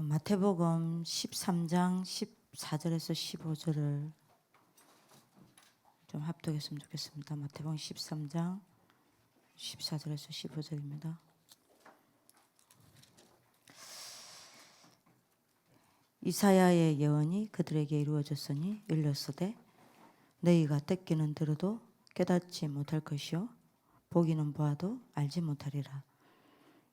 마태복음 13장 14절에서 15절을 좀 합독했으면 좋겠습니다. 마태복음 13장 14절에서 15절입니다. 이사야의 예언이 그들에게 이루어졌으니 일렀으되 너희가 듣기는 들어도 깨닫지 못할 것이요 보기는 보아도 알지 못하리라.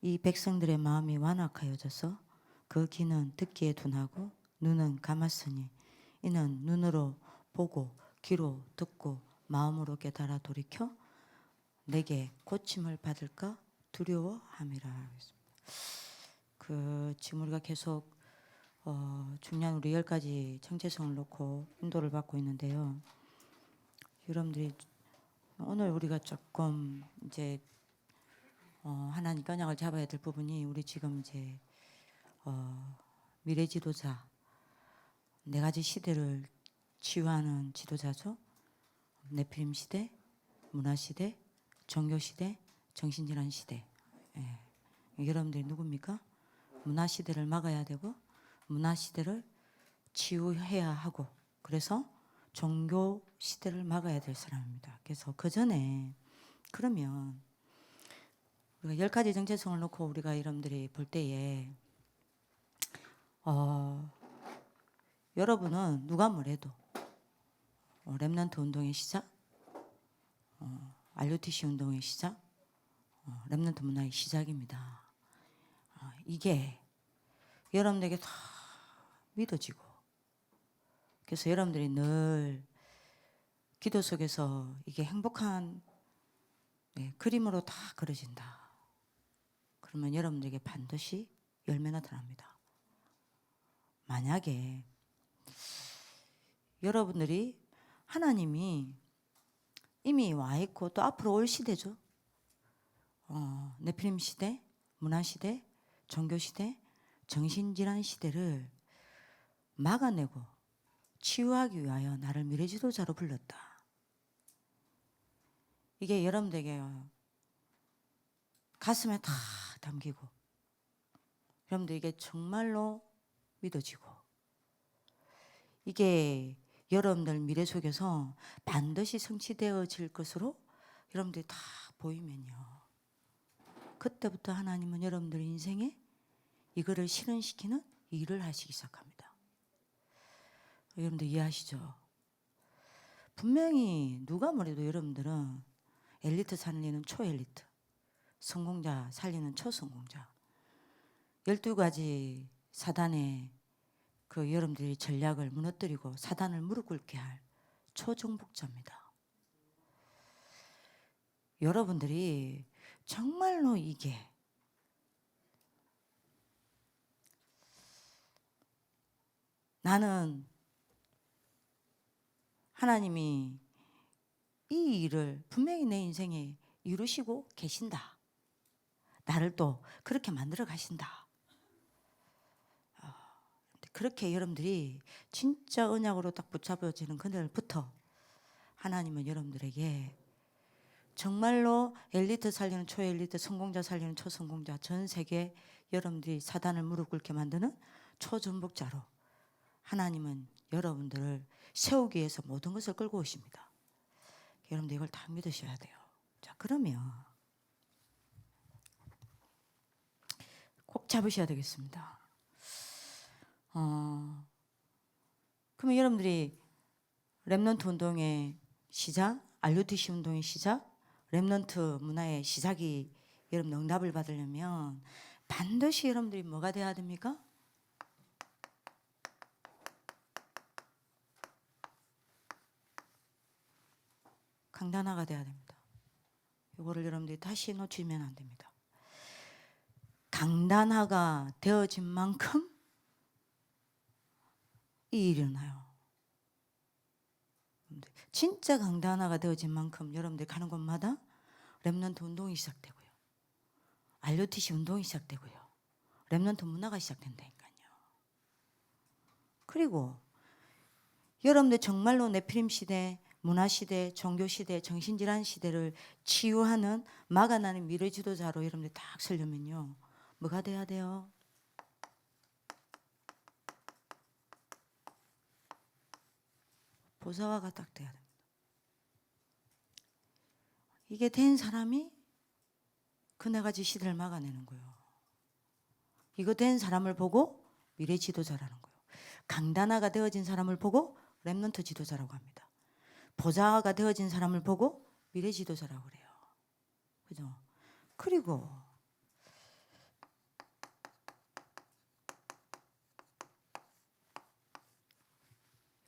이 백성들의 마음이 완악하여져서 그 귀는 듣기에 둔하고 눈은 감았으니 이는 눈으로 보고 귀로 듣고 마음으로 깨달아 돌이켜 내게 고침을 받을까 두려워함이라. 지금 우리가 계속 중요한 우리 10가지 정체성을 놓고 인도를 받고 있는데요. 여러분들이 오늘 우리가 조금 이제 하나님 언약을 잡아야 될 부분이 우리 지금 이제 미래 지도자 4가지 시대를 치유하는 지도자죠. 네피림 시대, 문화 시대, 종교 시대, 정신질환 시대. 여러분들이 누굽니까? 문화 시대를 막아야 되고 문화 시대를 치유해야 하고 그래서 종교 시대를 막아야 될 사람입니다. 그래서 그 전에 그러면 우리가 10가지 정체성을 놓고 우리가 여러분들이 볼 때에 여러분은 누가 뭐래도 렘넌트 운동의 시작, RUTC 운동의 시작, 렘넌트 문화의 시작입니다. 이게 여러분에게 다 믿어지고 그래서 여러분들이 늘 기도 속에서 이게 행복한 그림으로 다 그려진다. 그러면 여러분들에게 반드시 열매가 드러납니다. 만약에 여러분들이 하나님이 이미 와 있고 또 앞으로 올 시대죠. 네피림 시대, 문화 시대, 종교 시대, 정신질환 시대를 막아내고 치유하기 위하여 나를 미래 지도자로 불렀다. 이게 여러분들에게 가슴에 다 담기고 여러분들 이게 정말로 믿어지고 이게 여러분들 미래 속에서 반드시 성취되어질 것으로 여러분들이 다 보이면요. 그때부터 하나님은 여러분들 인생에 이거를 실현시키는 일을 하시기 시작합니다. 여러분들 이해하시죠? 분명히 누가 뭐래도 여러분들은 엘리트 살리는 초엘리트, 성공자 살리는 초성공자 12가지 사단의 여러분들이 전략을 무너뜨리고 사단을 무릎 꿇게 할 초정복자입니다. 여러분들이 정말로 이게 나는 하나님이 이 일을 분명히 내 인생에 이루시고 계신다. 나를 또 그렇게 만들어 가신다. 그렇게 여러분들이 진짜 언약으로 딱 붙잡아지는 그날부터 하나님은 여러분들에게 정말로 엘리트 살리는 초엘리트, 성공자 살리는 초성공자, 전 세계 여러분들이 사단을 무릎 꿇게 만드는 초전복자로 하나님은 여러분들을 세우기 위해서 모든 것을 끌고 오십니다. 여러분들 이걸 다 믿으셔야 돼요. 자, 그러면 꼭 잡으셔야 되겠습니다. 그러면 여러분들이 렘넌트 운동의 시작, RUTC 운동의 시작, 렘넌트 문화의 시작이 여러분 응답을 받으려면 반드시 여러분들이 뭐가 돼야 됩니까? 강단화가 돼야 됩니다. 이거를 여러분들이 다시 놓치면 안 됩니다. 강단화가 되어진 만큼 이 일이 일어나요. 진짜 강단화가 되어진 만큼 여러분들이 가는 곳마다 렘넌트 운동이 시작되고요. RUTC 운동이 시작되고요. 렘넌트 문화가 시작된다니까요. 그리고 여러분들 정말로 네피림 시대, 문화 시대, 종교 시대, 정신질환 시대를 치유하는 막아나는 미래 지도자로 여러분들 딱 서려면요. 뭐가 돼야 돼요? 보좌화가 딱 돼야 됩니다. 이게 된 사람이 그네가지 시대를 막아내는 거예요. 이거 된 사람을 보고 미래 지도자라는 거예요. 강단화가 되어진 사람을 보고 렘넌트 지도자라고 합니다. 보좌가 되어진 사람을 보고 미래 지도자라고 그래요. 그죠? 그리고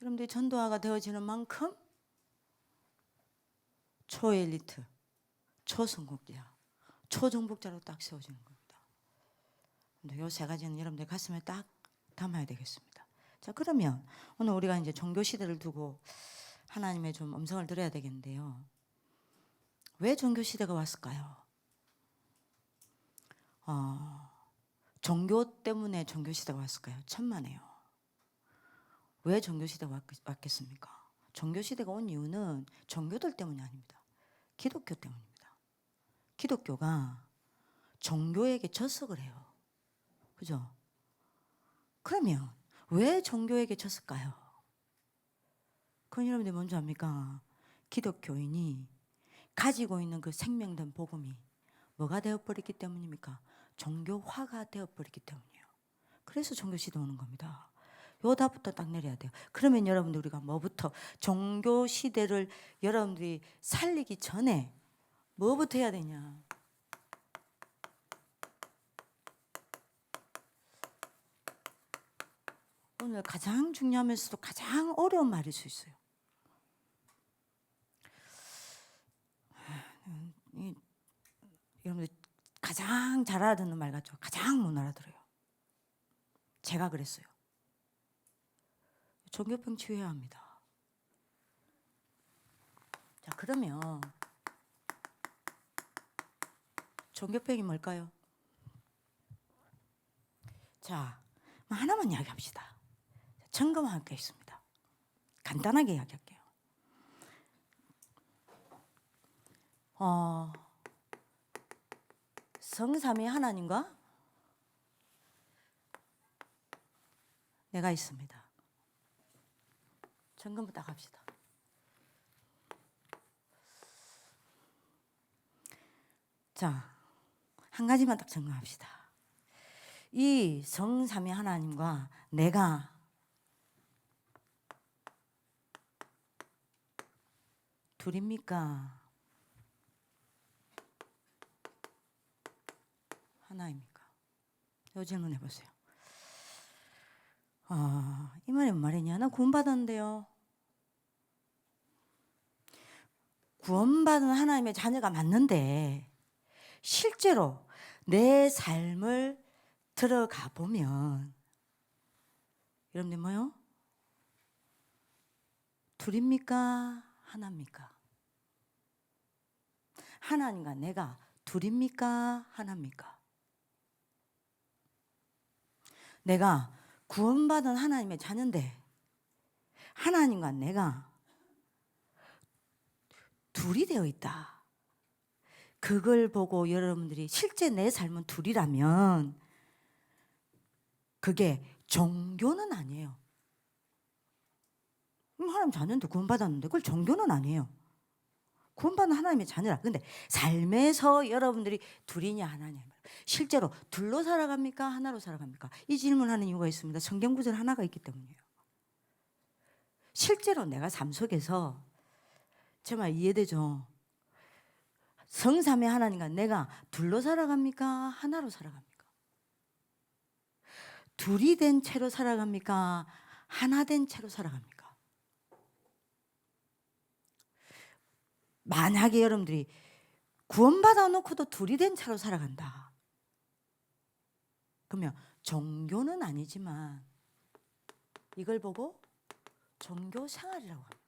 여러분들이 전도화가 되어지는 만큼 초엘리트, 초성공자, 초정복자로 딱 세워지는 겁니다. 요 세 가지는 여러분들 가슴에 딱 담아야 되겠습니다. 자, 그러면 오늘 우리가 이제 종교 시대를 두고 하나님의 좀 음성을 들어야 되겠는데요. 왜 종교 시대가 왔을까요? 종교 때문에 종교 시대가 왔을까요? 천만에요. 왜 종교 시대가 왔겠습니까? 종교 시대가 온 이유는 종교들 때문이 아닙니다. 기독교 때문입니다. 기독교가 종교에게 졌어 그래요. 그죠? 그러면 왜 종교에게 졌을까요? 그건 여러분들 뭔지 압니까? 기독교인이 가지고 있는 그 생명된 복음이 뭐가 되어버렸기 때문입니까? 종교화가 되어버렸기 때문이에요. 그래서 종교시대 오는 겁니다. 요 답부터 딱 내려야 돼요. 그러면 여러분들 우리가 뭐부터 종교시대를 여러분들이 살리기 전에 뭐부터 해야 되냐? 오늘 가장 중요하면서도 가장 어려운 말일 수 있어요. 여러분들 가장 잘 알아듣는 말 같죠? 가장 못 알아들어요. 제가 그랬어요. 종교병 치유해야 합니다. 자, 그러면 종교병이 뭘까요? 자, 하나만 이야기합시다. 점검할 게 있습니다. 간단하게 이야기할게요. 성삼위 하나님과 내가 있습니다. 점검부터 합시다. 자, 한 가지만 딱 점검합시다. 이 성삼위 하나님과 내가 둘입니까? 하나입니까? 이 질문 해보세요. 이 말이 뭔 말이냐? 나 구원받았는데요. 구원받은 하나님의 자녀가 맞는데 실제로 내 삶을 들어가 보면 여러분들 뭐요? 둘입니까? 하나입니까? 하나님과 내가 둘입니까? 하나입니까? 내가 구원받은 하나님의 자녀인데 하나님과 내가 둘이 되어 있다. 그걸 보고 여러분들이 실제 내 삶은 둘이라면 그게 종교는 아니에요. 하나님 자녀인데 구원받았는데 그걸 종교는 아니에요. 구원받은 하나님의 자녀라. 근데 삶에서 여러분들이 둘이냐 하나냐. 실제로 둘로 살아갑니까? 하나로 살아갑니까? 이 질문하는 이유가 있습니다. 성경 구절 하나가 있기 때문이에요. 실제로 내가 삶 속에서 제 말 이해되죠? 성삼위 하나님과 내가 둘로 살아갑니까? 하나로 살아갑니까? 둘이 된 채로 살아갑니까? 하나 된 채로 살아갑니까? 만약에 여러분들이 구원받아 놓고도 둘이 된 채로 살아간다. 그러면 종교는 아니지만 이걸 보고 종교 생활이라고 합니다.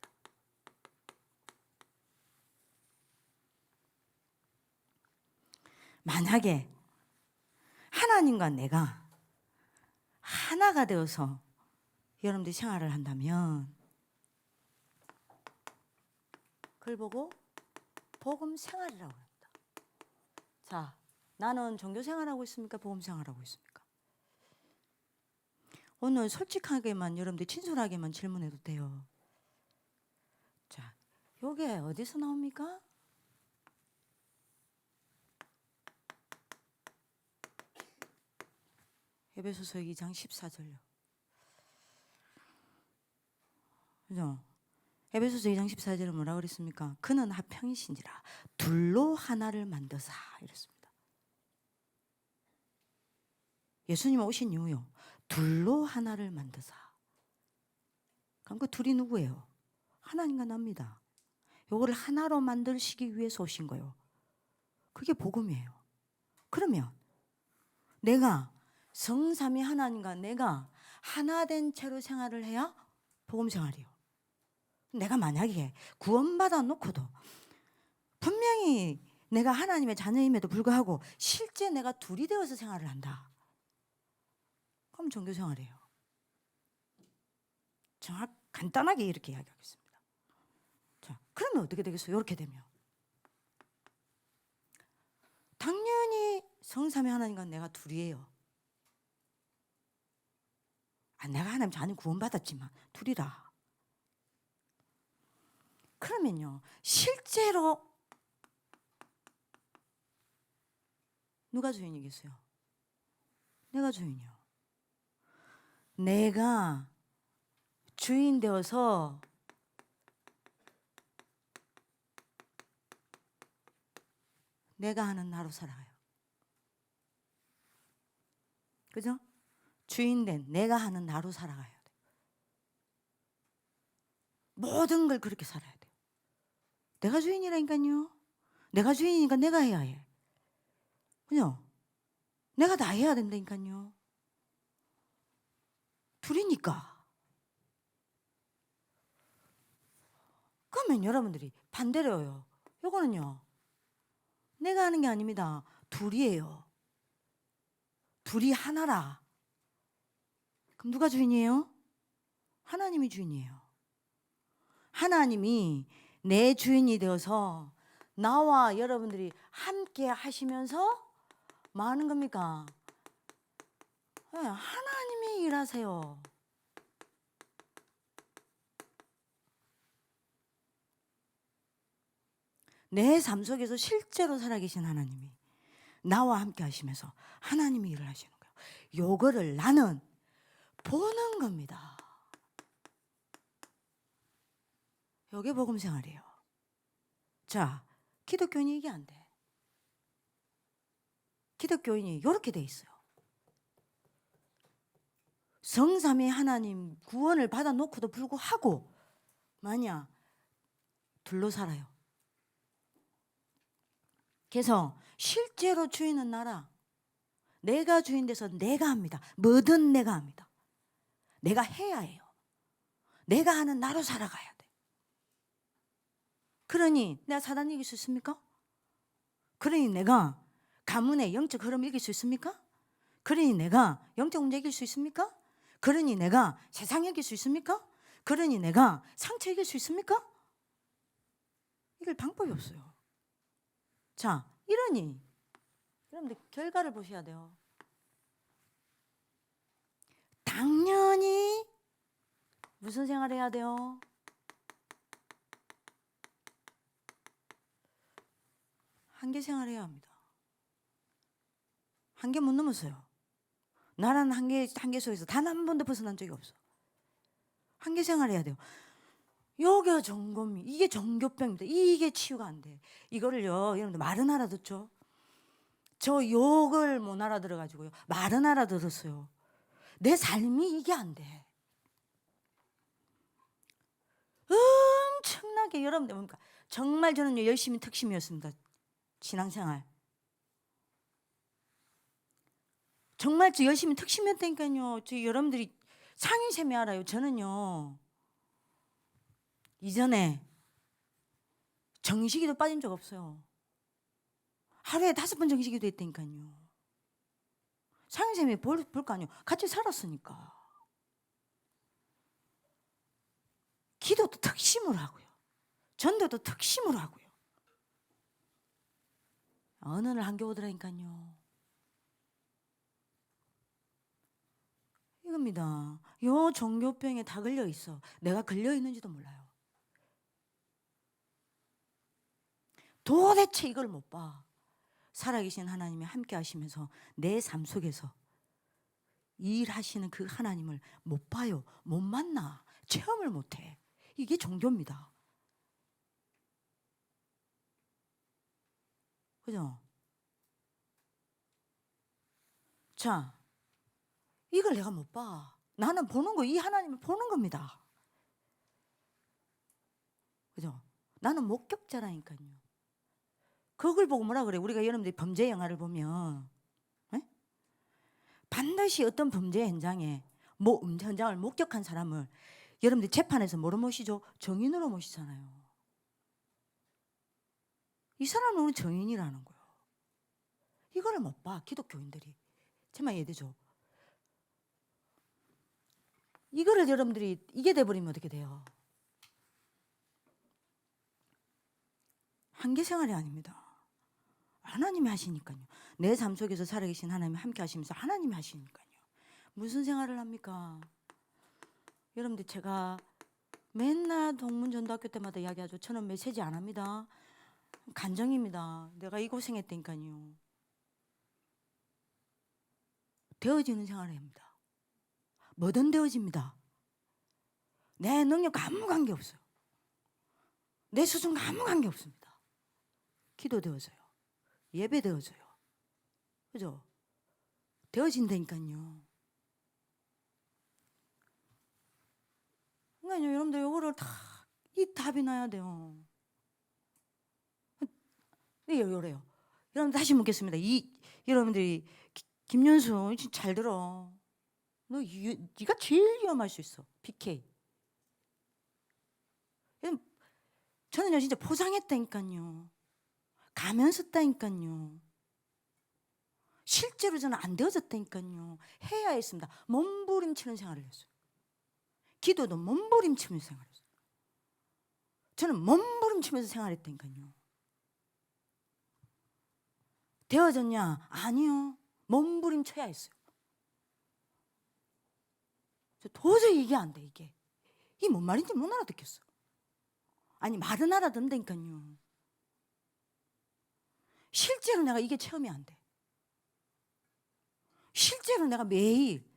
만약에 하나님과 내가 하나가 되어서 여러분들이 생활을 한다면 그걸 보고 복음 생활이라고 합니다. 자, 나는 종교 생활하고 있습니까? 복음 생활하고 있습니까? 오늘 솔직하게만 여러분들 친솔하게만 질문해도 돼요. 요게 어디서 나옵니까? 에베소서 2장 14절요. 그죠? 에베소서 2장 14절은 뭐라고 그랬습니까? 그는 합형이신지라 둘로 하나를 만드사 이랬습니다. 예수님 오신 이유요. 둘로 하나를 만드사. 그럼 그 둘이 누구예요? 하나님과 납니다. 요거를 하나로 만드시기 위해서 오신 거예요. 그게 복음이에요. 그러면 내가 성삼위 하나님과 내가 하나 된 채로 생활을 해야 복음 생활이요. 내가 만약에 구원받아 놓고도 분명히 내가 하나님의 자녀임에도 불구하고 실제 내가 둘이 되어서 생활을 한다. 그럼 종교 생활이에요. 간단하게 이렇게 이야기하겠습니다. 자, 그러면 어떻게 되겠어요? 이렇게 되면 당연히 성삼위 하나님과 내가 둘이에요. 내가 하나님 자녀 구원받았지만 둘이라. 그러면요, 실제로 누가 주인이겠어요? 내가 주인이요. 내가 주인 되어서 내가 하는 나로 살아가요. 그죠? 주인된 내가 하는 나로 살아가야 돼. 모든 걸 그렇게 살아야 돼요. 내가 주인이라니까요. 내가 주인이니까 내가 해야 해. 그죠? 내가 다 해야 된다니까요. 둘이니까. 그러면 여러분들이 반대로요. 요거는요, 내가 하는 게 아닙니다. 둘이에요. 둘이 하나라. 그럼 누가 주인이에요? 하나님이 주인이에요. 하나님이 내 주인이 되어서 나와 여러분들이 함께 하시면서 뭐 하는 겁니까? 네, 하나님이 일하세요. 내 삶 속에서 실제로 살아계신 하나님이 나와 함께 하시면서 하나님이 일을 하시는 거예요. 요거를 나는 보는 겁니다. 요게 복음 생활이에요. 자, 기독교인이 이게 안 돼. 기독교인이 이렇게 돼 있어요. 성삼위 하나님 구원을 받아놓고도 불구하고 만약 둘로 살아요. 그래서 실제로 주인은 나라. 내가 주인 돼서 내가 합니다. 뭐든 내가 합니다. 내가 해야 해요. 내가 하는 나로 살아가야 돼. 그러니 내가 사단 이길 수 있습니까? 그러니 내가 가문의 영적 흐름 이길 수 있습니까? 그러니 내가 영적 문제 이길 수 있습니까? 그러니 내가 세상 이길 수 있습니까? 그러니 내가 상처 이길 수 있습니까? 이길 방법이 없어요. 자, 이러니 여러분들 결과를 보셔야 돼요. 당연히 무슨 생활을 해야 돼요? 한계 생활을 해야 합니다. 한계 못 넘었어요. 나라는 한계 속에서 단 한 번도 벗어난 적이 없어. 한계 생활을 해야 돼요. 요게 정검이, 이게 정교병입니다. 이게 치유가 안 돼. 이거를요, 여러분들 말은 알아듣죠? 저 욕을 못 알아들어가지고요. 말은 알아들었어요. 내 삶이 이게 안 돼. 엄청나게 여러분들 뭡니까? 정말 저는 열심히 특심이었습니다. 신앙생활. 정말 저 열심히 특심이었다니까요. 저 여러분들이 상인샘이 알아요. 저는요, 이전에 정식이도 빠진 적 없어요. 하루에 5번 정식이도 했다니까요. 상인샘이 볼 거 아니에요. 같이 살았으니까. 기도도 특심으로 하고요. 전도도 특심으로 하고요. 어느 날 한개 오더라니까요. 이겁니다. 요 종교병에 다 걸려 있어. 내가 걸려 있는지도 몰라요. 도대체 이걸 못 봐. 살아계신 하나님이 함께 하시면서 내 삶 속에서 일하시는 그 하나님을 못 봐요. 못 만나. 체험을 못 해. 이게 종교입니다. 그죠? 자, 이걸 내가 못 봐. 나는 보는 거, 이 하나님을 보는 겁니다. 그죠? 나는 목격자라니까요. 그걸 보고 뭐라 그래? 우리가 여러분들이 범죄 영화를 보면 반드시 어떤 범죄 현장에 현장을 목격한 사람을 여러분들 재판에서 뭐로 모시죠? 정인으로 모시잖아요. 이 사람은 우리 정인이라는 거예요. 이거를 못 봐, 기독교인들이. 정말 이해되죠? 이거를 여러분들이 이게 돼버리면 어떻게 돼요? 한계 생활이 아닙니다. 하나님이 하시니까요. 내 삶 속에서 살아계신 하나님이 함께 하시면서 하나님이 하시니까요. 무슨 생활을 합니까? 여러분들 제가 맨날 동문전도학교 때마다 이야기하죠. 저는 메시지 안 합니다. 간정입니다. 내가 이 고생했다니까요. 되어지는 생활을 합니다. 뭐든 되어집니다. 내 능력과 아무 관계 없어요. 내 수준과 아무 관계 없습니다. 기도 되어져요. 예배 되어져요. 그죠? 되어진다니까요. 그러니까 여러분들 이거를 다 이 답이 나야 돼요. 요래요. 여러분 다시 묻겠습니다. 여러분들이 김연수 잘 들어. 네가 제일 위험할 수 있어. PK. 저는요 진짜 포장했다니까요. 가면 썼다니까요. 실제로 저는 안 되어졌다니까요. 해야 했습니다. 몸부림치는 생활을 했어요. 기도도 몸부림치면서 생활했어요. 저는 몸부림치면서 생활했다니까요. 되어졌냐? 아니요. 몸부림쳐야 했어요. 도저히 이게 안 돼, 이게. 이게 뭔 말인지 못 알아듣겠어. 아니, 말은 알아듣는다니까요. 실제로 내가 이게 체험이 안 돼. 실제로 내가 매일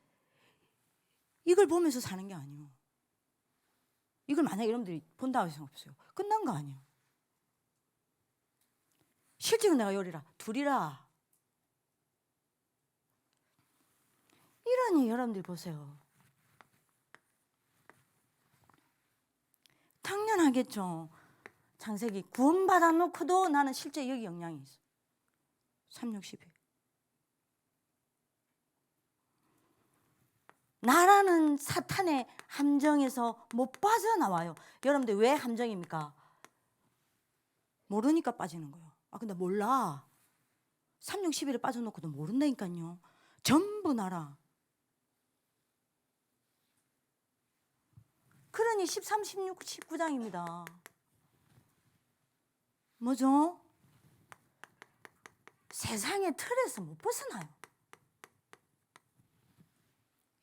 이걸 보면서 사는 게 아니에요. 이걸 만약에 여러분들이 본다고 생각해보세요. 끝난 거 아니에요. 실제로 내가 요리라, 둘이라. 이러니 여러분들 보세요. 당연하겠죠. 창세기 구원받아 놓고도 나는 실제 여기 영향이 있어. 360일. 나라는 사탄의 함정에서 못 빠져나와요. 여러분들 왜 함정입니까? 모르니까 빠지는 거예요. 근데 몰라. 360일에 빠져놓고도 모른다니까요. 전부 나라. 그러니 13, 16, 19장입니다. 뭐죠? 세상의 틀에서 못 벗어나요.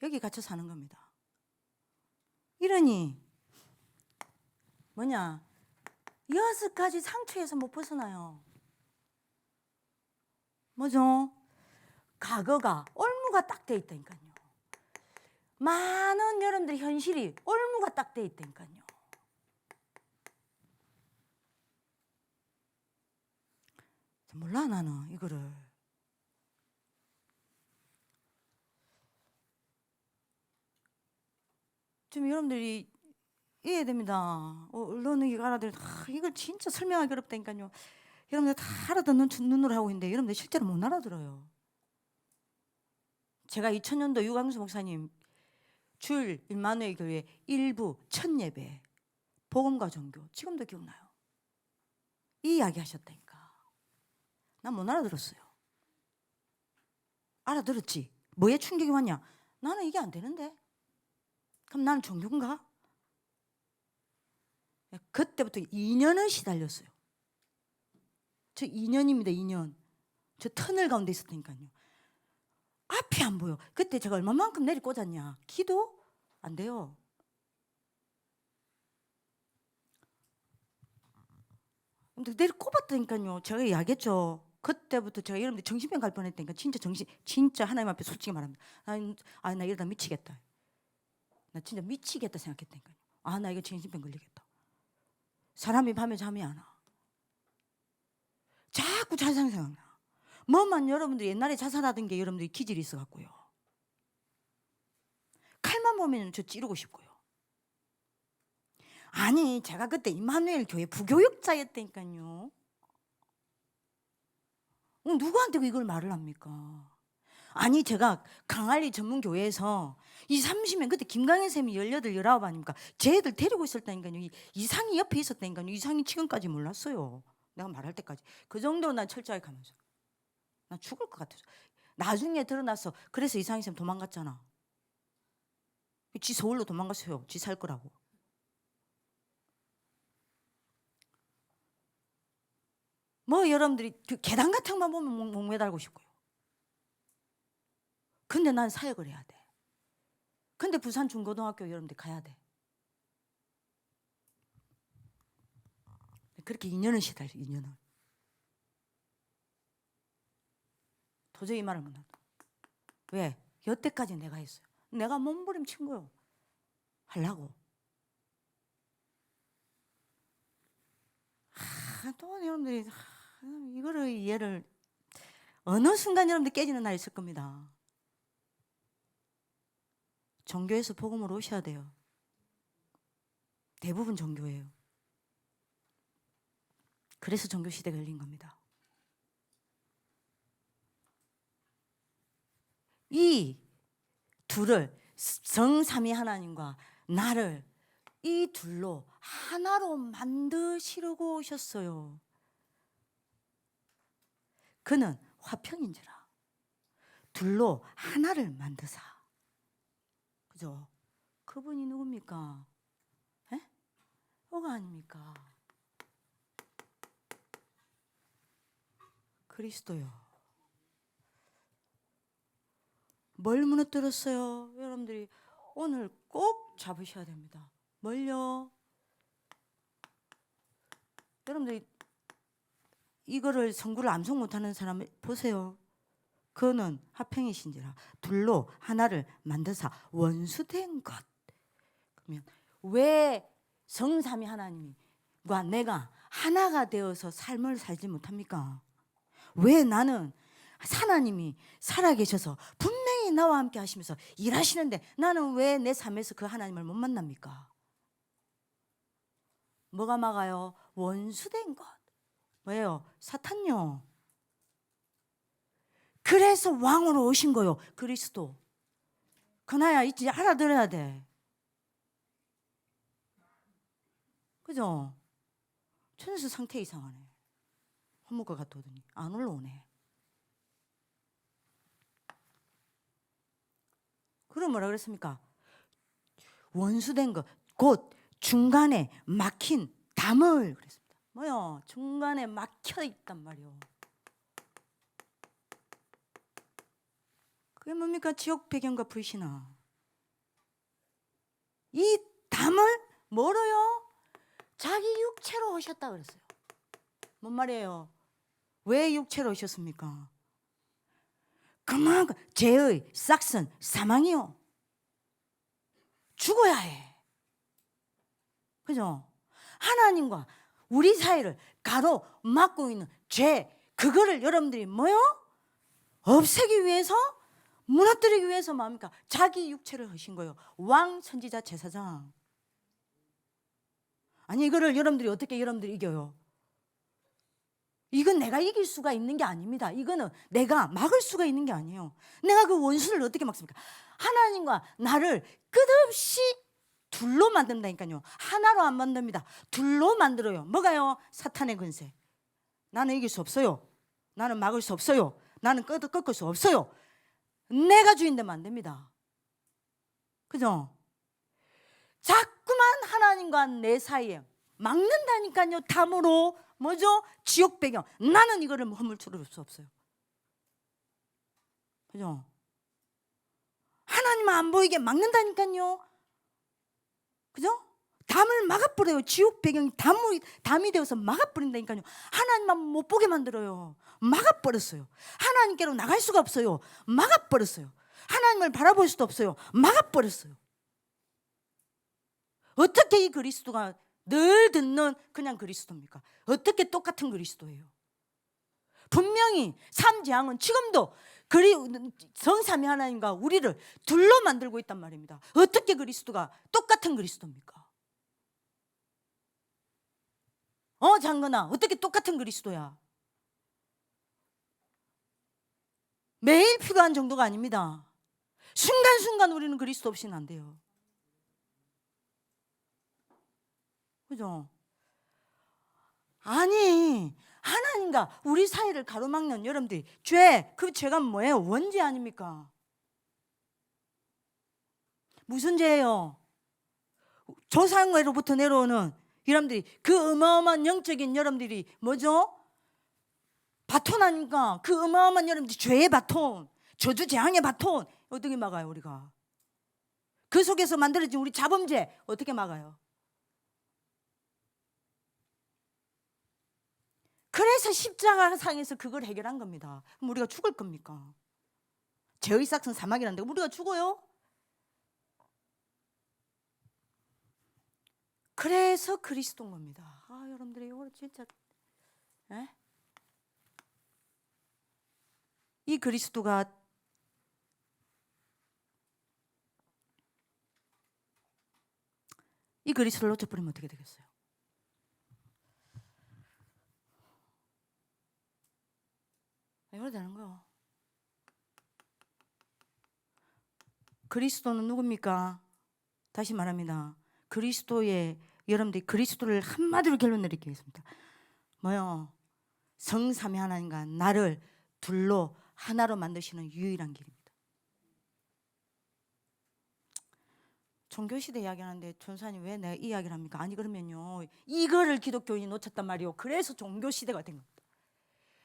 여기 갇혀 사는 겁니다. 이러니 뭐냐? 6가지 상처에서 못 벗어나요. 뭐죠? 과거가 올무가 딱 돼 있다니까요. 많은 여러분들 현실이 올무가 딱 돼 있다니까요. 몰라 나는 이거를. 좀 여러분들이 이해야 됩니다. 언론이 알아들 이걸 진짜 설명하기 어렵다니까요. 여러분들 다 알아듣는 눈으로 하고 있는데 여러분들 실제로 못 알아들어요. 제가 2000년도 유광수 목사님 주일 임마누엘 교회 일부 첫 예배 복음과 종교 지금도 기억나요. 이 이야기 하셨다니까. 난 못 알아들었어요. 알아들었지. 뭐에 충격이 왔냐? 나는 이게 안 되는데. 그럼 나는 종교인가? 그때부터 2년을 시달렸어요. 저 2년입니다. 2년. 저 터널 가운데 있었다니까요. 앞이 안 보여. 그때 제가 얼마만큼 내리 꽂았냐? 기도? 안 돼요. 근데 내일 꼽았다니까요. 제가 이야기했죠. 그때부터 제가 여러분들 정신병 갈 뻔했다니까. 진짜 하나님 앞에 솔직히 말합니다. 나 이러다 미치겠다. 나 진짜 미치겠다 생각했다니까요. 나 이거 정신병 걸리겠다. 사람이 밤에 잠이 안 와. 자꾸 자살 생각나. 뭐만 여러분들이 옛날에 자살하던 게 여러분들이 기질이 있어갖고요. 칼만 보면 저 찌르고 싶고요. 아니 제가 그때 임마누엘 교회 부교육자였다니까요. 누구한테 이걸 말을 합니까? 아니 제가 강할리 전문교회에서 30명 그때 김강현 쌤이 18, 19 아닙니까? 쟤들 데리고 있었다니까요. 이상이 옆에 있었다니까요. 이상이 지금까지 몰랐어요. 내가 말할 때까지. 그 정도로 난 철저하게 가면서 나 죽을 것 같아서. 나중에 드러나서 그래서 이상희 쌤 도망갔잖아. 지 서울로 도망갔어요. 지 살 거라고. 뭐 여러분들이 그 계단 같은 것만 보면 목매달고 싶고요. 근데 난 사역을 해야 돼. 근데 부산 중고등학교 여러분들 가야 돼. 그렇게 2년을 시달려. 2년을. 도저히 이 말을 못한다. 왜? 여태까지 내가 했어요. 내가 몸부림친 거요. 하려고. 또 여러분들이 이거를 이해를 어느 순간 여러분들 깨지는 날이 있을 겁니다. 종교에서 복음으로 오셔야 돼요. 대부분 종교예요. 그래서 종교 시대가 열린 겁니다. 이 둘을 성삼위 하나님과 나를 이 둘로 하나로 만드시려고 오셨어요. 그는 화평인지라 둘로 하나를 만드사. 그죠? 그분이 누굽니까? 에? 뭐가 아닙니까? 그리스도요. 뭘 무너뜨렸어요? 여러분들이 오늘 꼭 잡으셔야 됩니다. 뭘요? 여러분들이 이거를 성구를 암송 못하는 사람 보세요. 그는 화평이신지라 둘로 하나를 만드사 원수된 것. 그러면 왜 성삼위 하나님과 내가 하나가 되어서 삶을 살지 못합니까? 왜 나는 하나님이 살아계셔서 분명히 나와 함께 하시면서 일하시는데 나는 왜 내 삶에서 그 하나님을 못 만납니까? 뭐가 막아요? 원수된 것. 왜요? 사탄요. 그래서 왕으로 오신 거요. 그리스도. 그나야 이제 알아들어야 돼. 그죠? 천에서 상태 이상하네. 한목과 갔다 오더니 안 올라오네. 그럼 뭐라 그랬습니까? 원수된 것, 곧 중간에 막힌 담을 그랬습니다. 뭐요? 중간에 막혀 있단 말이요. 그게 뭡니까? 지옥 배경과 불신앙. 이 담을 뭐로요? 자기 육체로 오셨다 그랬어요. 뭔 말이에요? 왜 육체로 오셨습니까? 그만큼 죄의 싹슨 사망이요. 죽어야 해. 그죠? 하나님과 우리 사이를 가로막고 있는 죄, 그거를 여러분들이 뭐요? 없애기 위해서, 무너뜨리기 위해서 뭡니까? 자기 육체를 하신 거예요. 왕, 선지자, 제사장. 아니 이거를 여러분들이 어떻게 여러분들이 이겨요? 이건 내가 이길 수가 있는 게 아닙니다. 이거는 내가 막을 수가 있는 게 아니에요. 내가 그 원수를 어떻게 막습니까? 하나님과 나를 끝없이 둘로 만든다니까요. 하나로 안 만듭니다. 둘로 만들어요. 뭐가요? 사탄의 권세. 나는 이길 수 없어요. 나는 막을 수 없어요. 나는 꺾을 수 없어요. 내가 주인 되면 안 됩니다. 그죠? 자꾸만 하나님과 내 사이에 막는다니까요. 담으로 뭐죠? 지옥 배경. 나는 이거를 허물투를 수 없어요. 그죠? 하나님 안 보이게 막는다니까요. 그죠? 담을 막아버려요. 지옥 배경이 담이 되어서 막아버린다니까요. 하나님만 못 보게 만들어요. 막아버렸어요. 하나님께로 나갈 수가 없어요. 막아버렸어요. 하나님을 바라볼 수도 없어요. 막아버렸어요. 어떻게 이 그리스도가 늘 듣는 그냥 그리스도입니까? 어떻게 똑같은 그리스도예요? 분명히 삼재앙은 지금도 성삼위 하나님과 우리를 둘로 만들고 있단 말입니다. 어떻게 그리스도가 똑같은 그리스도입니까? 장건아, 어떻게 똑같은 그리스도야? 매일 필요한 정도가 아닙니다. 순간순간 우리는 그리스도 없이는 안 돼요. 그죠? 아니, 하나님과 우리 사이를 가로막는 여러분들이 그 죄가 뭐예요? 원죄 아닙니까? 무슨 죄예요? 조상으로부터 내려오는 여러분들이 그 어마어마한 영적인 여러분들이 뭐죠? 바톤 아닙니까? 그 어마어마한 여러분들이 죄의 바톤, 저주 재앙의 바톤 어떻게 막아요 우리가? 그 속에서 만들어진 우리 자범죄 어떻게 막아요? 그래서 십자가상에서 그걸 해결한 겁니다. 그럼 우리가 죽을 겁니까? 죄의 삭은 사막이라는데 우리가 죽어요? 그래서 그리스도인 겁니다. 여러분들이 이거 진짜 이 그리스도가 이 그리스도를 놓쳐버리면 어떻게 되겠어요? 이거 되는 거요. 그리스도는 누굽니까? 다시 말합니다. 여러분들이 그리스도를 한마디로 결론 내리겠습니다. 뭐요? 성삼위 하나님과 나를 둘로 하나로 만드시는 유일한 길입니다. 종교시대 이야기하는데 전사님 왜 내가 이 이야기를 합니까? 아니 그러면요 이거를 기독교인이 놓쳤단 말이에요. 그래서 종교시대가 된 겁니다.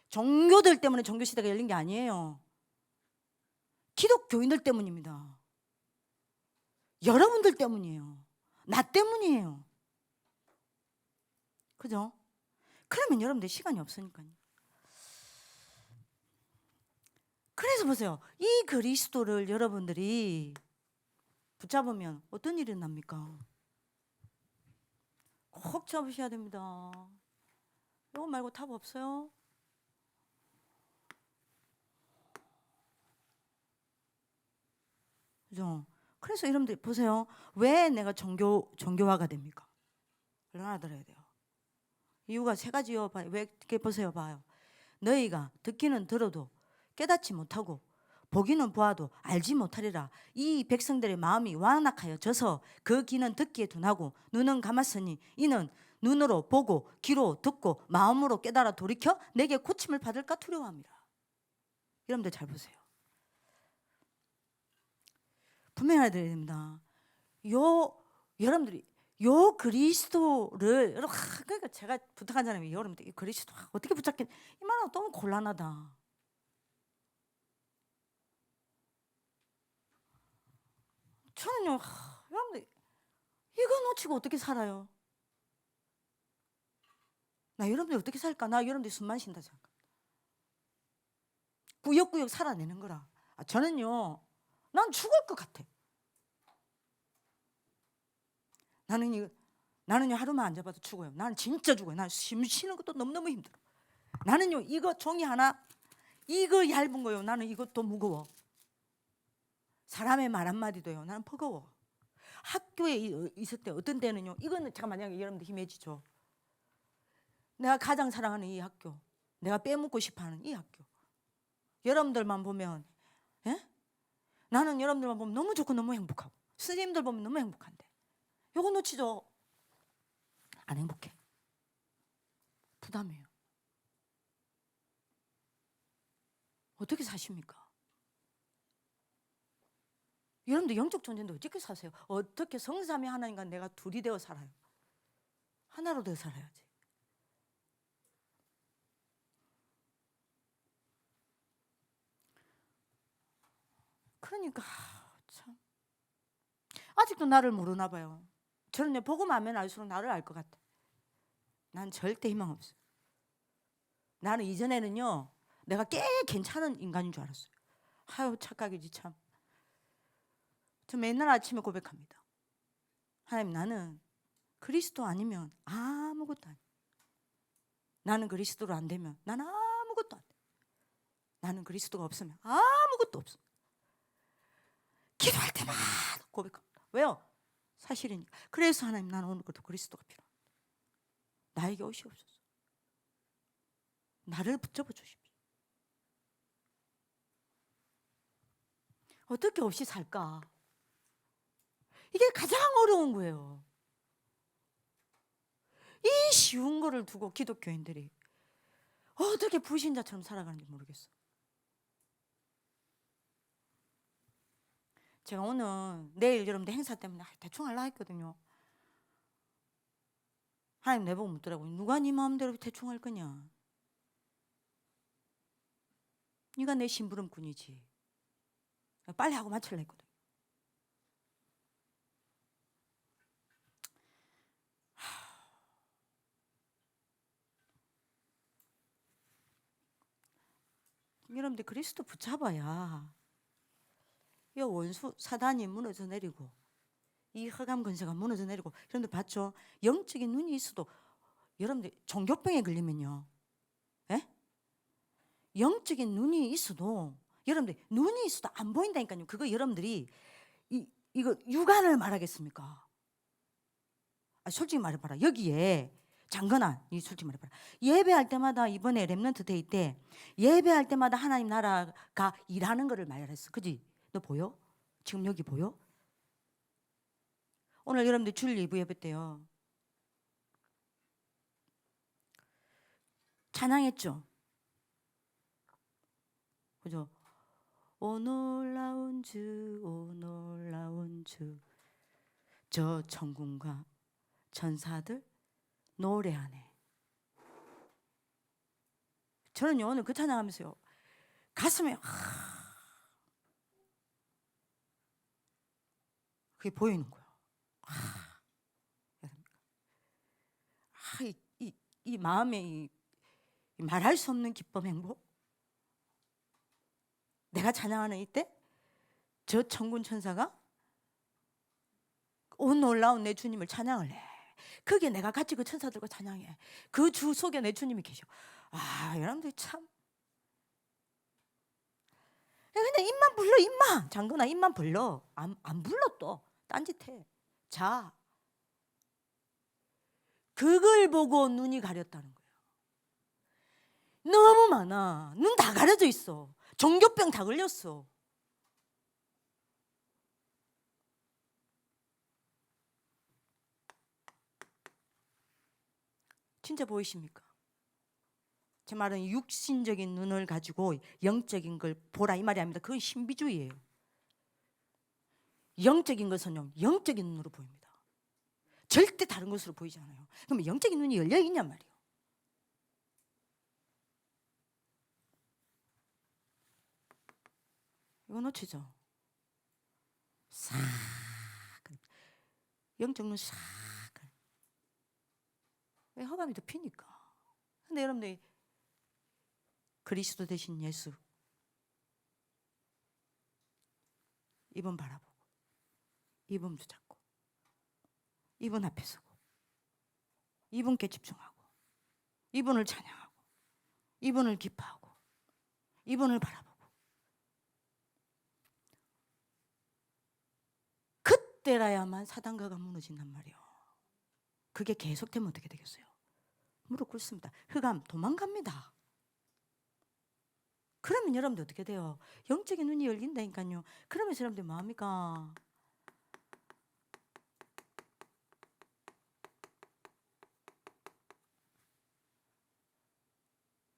종교들 때문에 종교시대가 열린 게 아니에요. 기독교인들 때문입니다. 여러분들 때문이에요. 나 때문이에요. 그죠? 그러면 여러분들 시간이 없으니까요. 그래서 보세요. 이 그리스도를 여러분들이 붙잡으면 어떤 일이 납니까? 꼭 잡으셔야 됩니다. 이거 말고 답 없어요? 그죠? 그래서 여러분들 보세요. 왜 내가 종교화가 됩니까? 얼마나 들어야 돼요? 이유가 세 가지요. 왜 이렇게 보세요. 봐요. 너희가 듣기는 들어도 깨닫지 못하고 보기는 보아도 알지 못하리라. 이 백성들의 마음이 완악하여져서 그 귀는 듣기에 둔하고 눈은 감았으니 이는 눈으로 보고 귀로 듣고 마음으로 깨달아 돌이켜 내게 고침을 받을까 두려워합니다. 여러분들 잘 보세요. 분명히 알아야 됩니다. 여러분들이 요 그리스도를 그러니까 제가 부탁한 사람이 여러분들 이 그리스도 어떻게 붙잡겠? 이 말은 너무 곤란하다. 저는요 여러분들 이거 놓치고 어떻게 살아요? 나 여러분들 어떻게 살까? 나 여러분들 숨만 쉰다 생각. 꾸역꾸역 살아내는 거라. 저는요 난 죽을 것 같아. 나는요 하루만 안 잡아도 죽어요. 나는 진짜 죽어요. 난 쉬는 것도 너무너무 힘들어. 나는요 이거 종이 하나 이거 얇은 거요. 나는 이것도 무거워. 사람의 말 한마디도요. 나는 버거워. 학교에 있을 때 어떤 때는요. 이거는 제가 만약에 여러분들 힘해지죠. 내가 가장 사랑하는 이 학교. 내가 빼먹고 싶어하는 이 학교. 여러분들만 보면 나는 여러분들만 보면 너무 좋고 너무 행복하고 선생님들 보면 너무 행복한데 요거 놓치죠. 안 행복해. 부담해요. 어떻게 사십니까? 여러분들 영적 존재인데 어떻게 사세요? 어떻게 성삼위 하나님과 내가 둘이 되어 살아요? 하나로 되어 살아야지. 그러니까 참 아직도 나를 모르나 봐요. 저는 복음 하면 알수록 나를 알 것 같아. 난 절대 희망 없어. 나는 이전에는요, 내가 꽤 괜찮은 인간인 줄 알았어요. 아유, 착각이지 참. 저 맨날 아침에 고백합니다. 하나님, 나는 그리스도 아니면 아무것도 아니야. 나는 그리스도로 안 되면 나는 아무것도 안 돼. 나는 그리스도가 없으면 아무것도 없어. 기도할 때마다 고백합니다. 왜요? 사실이니까. 그래서 하나님, 나는 오늘부터 그리스도가 필요합니다. 나에게 오시옵소서. 나를 붙잡아 주십시오. 어떻게 없이 살까? 이게 가장 어려운 거예요. 이 쉬운 거를 두고 기독교인들이 어떻게 불신자처럼 살아가는지 모르겠어. 제가 오늘 내일 여러분들 행사 때문에 대충 하려고 했거든요. 하나님 내보고 묻더라고요. 누가 네 마음대로 대충 할 거냐? 네가 내 심부름꾼이지. 빨리 하고 마치려 했거든. 여러분들 그리스도 붙잡아야 이 원수 사단이 무너져 내리고 이 흑암 근세가 무너져 내리고. 여러분들 봤죠? 영적인 눈이 있어도 여러분들 종교병에 걸리면요, 에? 영적인 눈이 있어도 여러분들 눈이 있어도 안 보인다니까요. 그거 여러분들이 이거 육안을 말하겠습니까? 솔직히 말해봐라. 여기에 장건아, 이 솔직히 말해봐라. 예배할 때마다 이번에 렘넌트 데이 때 예배할 때마다 하나님 나라가 일하는 거를 말했어. 그지? 너 보여? 지금 여기 보여? 오늘 여러분들 주일 2부 예배 때요, 찬양했죠? 그죠? 오 놀라운 주, 오 놀라운 주, 저 천군과 천사들 노래하네. 저는요, 오늘 그 찬양하면서요, 가슴에 그게 보이는 거예요. 이 마음에 이 말할 수 없는 기쁨, 행복. 내가 찬양하는 이때 저 천군 천사가 온 놀라운 내 주님을 찬양을 해. 그게 내가 같이 그 천사들과 찬양해. 그 주 속에 내 주님이 계셔. 여러분들 참. 근데 입만 불러, 입만. 장군아, 입만 불러. 안 불러 또. 딴짓해. 자. 그걸 보고 눈이 가렸다는 거예요. 너무 많아. 눈 다 가려져 있어. 종교병 다 걸렸어. 진짜 보이십니까? 제 말은 육신적인 눈을 가지고 영적인 걸 보라 이 말이 아닙니다. 그건 신비주의예요. 영적인 것은요, 영적인 눈으로 보입니다. 절대 다른 것으로 보이지 않아요. 그럼 영적인 눈이 열려 있냔 말이에요. 이거 놓치죠? 싹 영적 눈 싹. 왜? 허감이 더 피니까. 근데 여러분들 그리스도 되신 예수 이분 바라보고 이분 붙잡고 이분 앞에 서고 이분께 집중하고 이분을 찬양하고 이분을 기뻐하고 이분을 바라보고 그때라야만 사단가가 무너진단 말이에요. 그게 계속되면 어떻게 되겠어요? 무릎 꿇습니다. 흑암 도망갑니다. 그러면 여러분들 어떻게 돼요? 영적인 눈이 열린다니까요. 그러면서 여러분들 뭐합니까?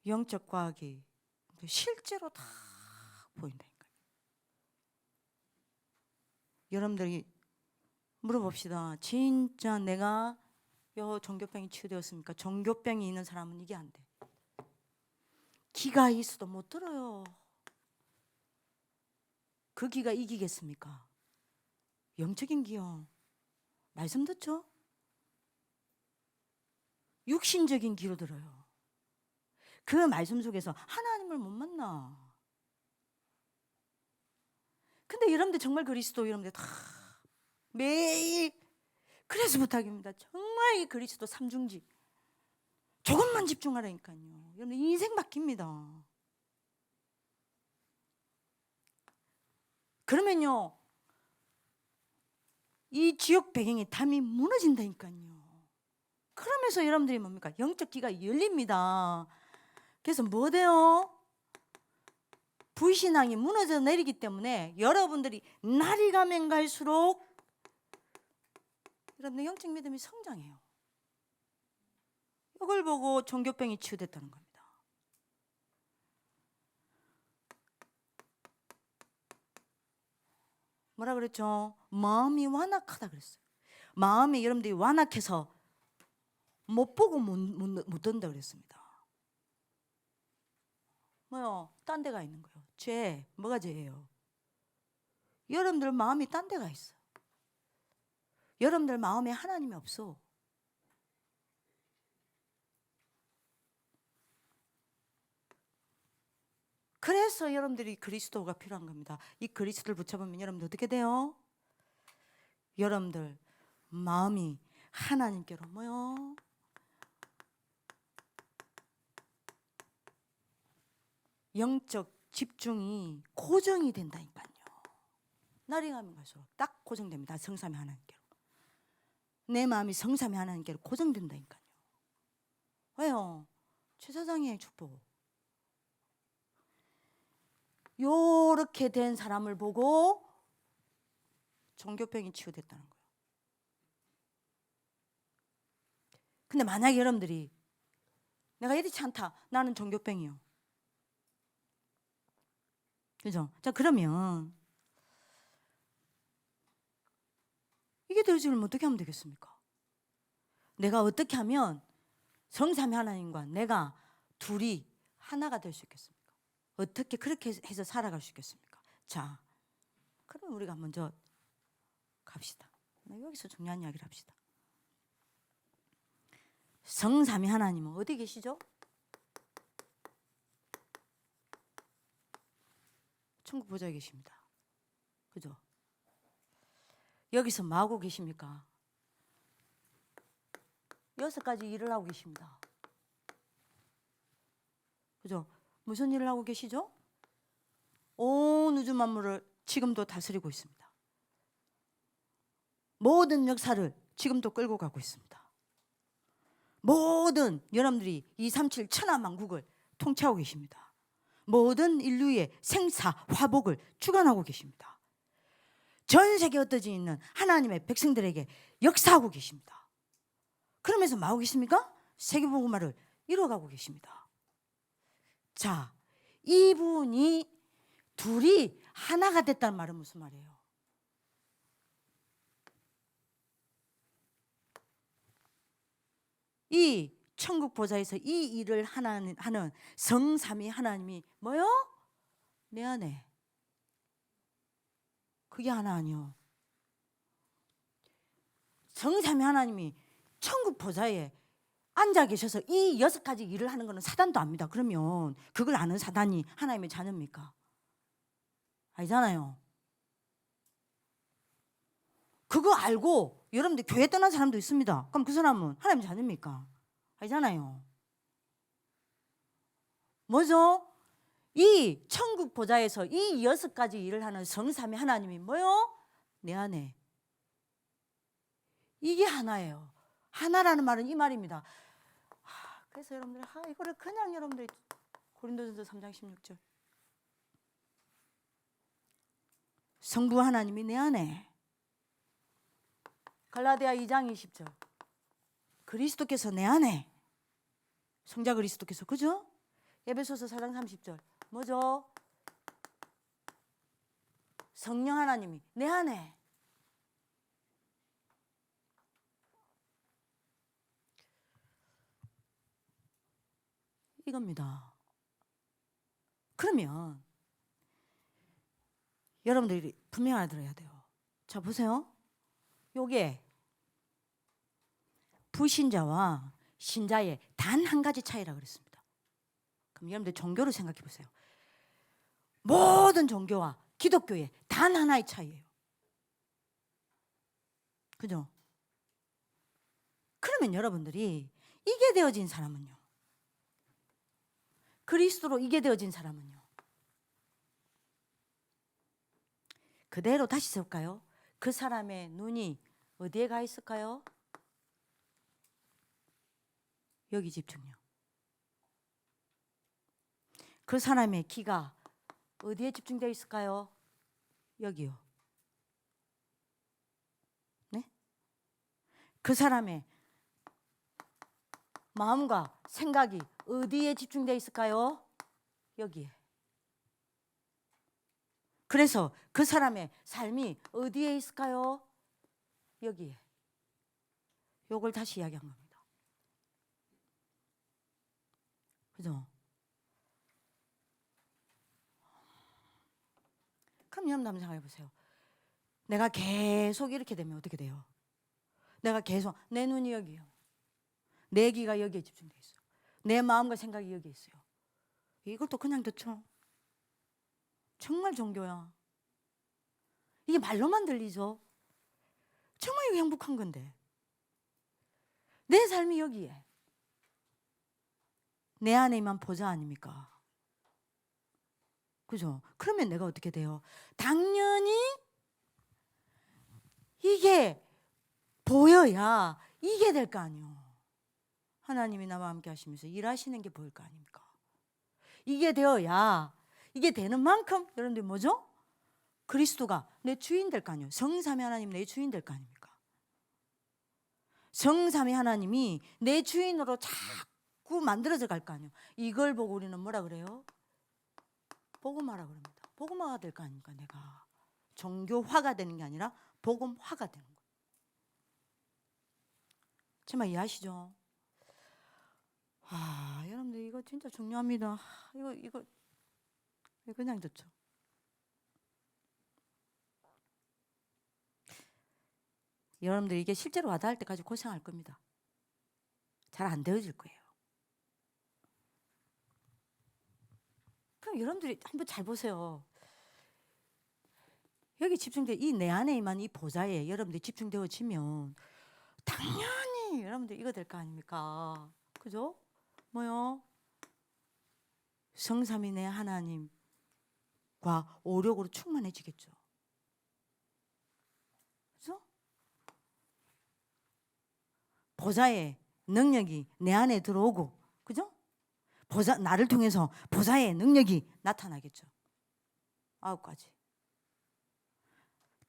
영적 과학이 실제로 다 보인다니까요. 여러분들이 물어봅시다. 진짜 내가 요 종교병이 치유되었습니까? 종교병이 있는 사람은 이게 안 돼. 기가 있어도 못 들어요. 그 기가 이기겠습니까? 영적인 기요. 말씀 듣죠? 육신적인 귀로 들어요. 그 말씀 속에서 하나님을 못 만나. 근데 여러분들 정말 그리스도 여러분들 다 매일 그래서 부탁입니다. 정말 이 그리스도 삼중지 조금만 집중하라니까요. 여러분 인생 바뀝니다. 그러면요 이 지역 배경의 담이 무너진다니까요. 그러면서 여러분들이 뭡니까? 영적 귀가 열립니다. 그래서 뭐 돼요? 불신앙이 무너져 내리기 때문에 여러분들이 날이 가면 갈수록 여러분의 영적 믿음이 성장해요. 이걸 보고 종교병이 치유됐다는 겁니다. 뭐라 그랬죠? 마음이 완악하다 그랬어요. 마음이 여러분들이 완악해서 못 보고 못 든다 그랬습니다. 뭐요? 딴 데가 있는 거예요. 죄. 뭐가 죄예요? 여러분들 마음이 딴 데가 있어. 여러분들 마음에 하나님이 없어. 그래서 여러분들이 그리스도가 필요한 겁니다. 이 그리스도를 붙여보면 여러분들 어떻게 돼요? 여러분들 마음이 하나님께로 뭐요? 영적 집중이 고정이 된다니까요. 날이 가면 갈수록 딱 고정됩니다. 성삼위 하나님께로. 내 마음이 성삼위 하나님께로 고정된다니까요. 왜요? 제사장의 축복. 요렇게 된 사람을 보고 종교병이 치유됐다는 거예요. 근데 만약에 여러분들이 내가 이렇지 않다. 나는 종교병이요. 그죠? 자, 그러면 이게 되어지려면 어떻게 하면 되겠습니까? 내가 어떻게 하면 성삼위 하나님과 내가 둘이 하나가 될 수 있겠습니까? 어떻게 그렇게 해서 살아갈 수 있겠습니까? 자, 그럼 우리가 먼저 갑시다. 여기서 중요한 이야기를 합시다. 성삼위 하나님은 어디 계시죠? 천국 보좌에 계십니다. 그죠? 여기서 뭐 하고 계십니까? 6가지 일을 하고 계십니다. 그죠? 무슨 일을 하고 계시죠? 온 우주 만물을 지금도 다스리고 있습니다. 모든 역사를 지금도 끌고 가고 있습니다. 모든 여러분들이 237 천하만국을 통치하고 계십니다. 모든 인류의 생사 화복을 주관하고 계십니다. 전 세계 흩어져 있는 하나님의 백성들에게 역사하고 계십니다. 그러면서 뭐 하고 계십니까? 세계복음화를 이뤄가고 계십니다. 자, 이분이 둘이 하나가 됐다는 말은 무슨 말이에요? 이 천국 보좌에서 이 일을 하는 성삼위 하나님이 뭐요? 내 안에. 그게 하나 아니요. 성삼위 하나님이 천국 보좌에 앉아 계셔서 이 6가지 일을 하는 것은 사단도 압니다. 그러면 그걸 아는 사단이 하나님의 자녀입니까? 아니잖아요. 그거 알고 여러분들 교회 떠난 사람도 있습니다. 그럼 그 사람은 하나님의 자녀입니까? 아니잖아요. 뭐죠? 이 천국 보좌에서 이 6가지 일을 하는 성삼위 하나님이 뭐요? 내 안에. 이게 하나예요. 하나라는 말은 이 말입니다. 그래서 여러분들 이거를 그냥 여러분들이 고린도전서 3장 16절 성부 하나님이 내 안에. 갈라디아 2장 20절 그리스도께서 내 안에. 성자 그리스도께서. 그죠? 에베소서 4장 30절 뭐죠? 성령 하나님이 내 안에. 이겁니다. 그러면 여러분들이 분명 알아들어야 돼요. 자, 보세요. 요게 불신자와 신자의 단 한 가지 차이라 그랬습니다. 그럼 여러분들 종교를 생각해 보세요. 모든 종교와 기독교의 단 하나의 차이예요. 그죠? 그러면 여러분들이 이게 되어진 사람은요? 그리스도로 이게 되어진 사람은요? 그대로 다시 세울까요? 그 사람의 눈이 어디에 가 있을까요? 여기 집중요. 그 사람의 기가 어디에 집중되어 있을까요? 여기요. 네? 그 사람의 마음과 생각이 어디에 집중되어 있을까요? 여기에. 그래서 그 사람의 삶이 어디에 있을까요? 여기에. 요걸 다시 이야기한 겁니다. 그죠? 그럼 여러분 한번 생각해 보세요. 내가 계속 이렇게 되면 어떻게 돼요? 내가 계속 내 눈이 여기요. 내 귀가 여기에 집중돼 있어요. 내 마음과 생각이 여기에 있어요. 이걸 또 그냥 듣죠? 정말 종교야. 이게 말로만 들리죠? 정말 이거 행복한 건데. 내 삶이 여기에. 내 안에만 보자 아닙니까? 그죠? 그러면 내가 어떻게 돼요? 당연히 이게 보여야 이게 될 거 아니에요. 하나님이 나와 함께 하시면서 일하시는 게 보일 거 아닙니까? 이게 되어야, 이게 되는 만큼 여러분들 뭐죠? 그리스도가 내 주인 될 거 아니에요. 성삼위 하나님 내 주인 될 거 아닙니까? 성삼위 하나님이 내 주인으로 자꾸 만들어져 갈 거 아니에요. 이걸 보고 우리는 뭐라 그래요? 복음화라 그럽니다. 복음화가 될 거 아닙니까? 내가 종교화가 되는 게 아니라 복음화가 되는 거예요. 정말 이해하시죠? 여러분들 이거 진짜 중요합니다. 이거 그냥 듣죠. 여러분들 이게 실제로 와닿을 때까지 고생할 겁니다. 잘 안 되어질 거예요. 그럼 여러분들이 한번 잘 보세요. 여기 집중돼 이 내 안에만 이 보좌에 여러분들이 집중되어지면 당연히 여러분들 이거 될 거 아닙니까? 그죠? 뭐요? 성삼위의 하나님과 오력으로 충만해지겠죠. 그죠? 보좌의 능력이 내 안에 들어오고, 그죠? 보좌, 나를 통해서 보좌의 능력이 나타나겠죠. 9가지.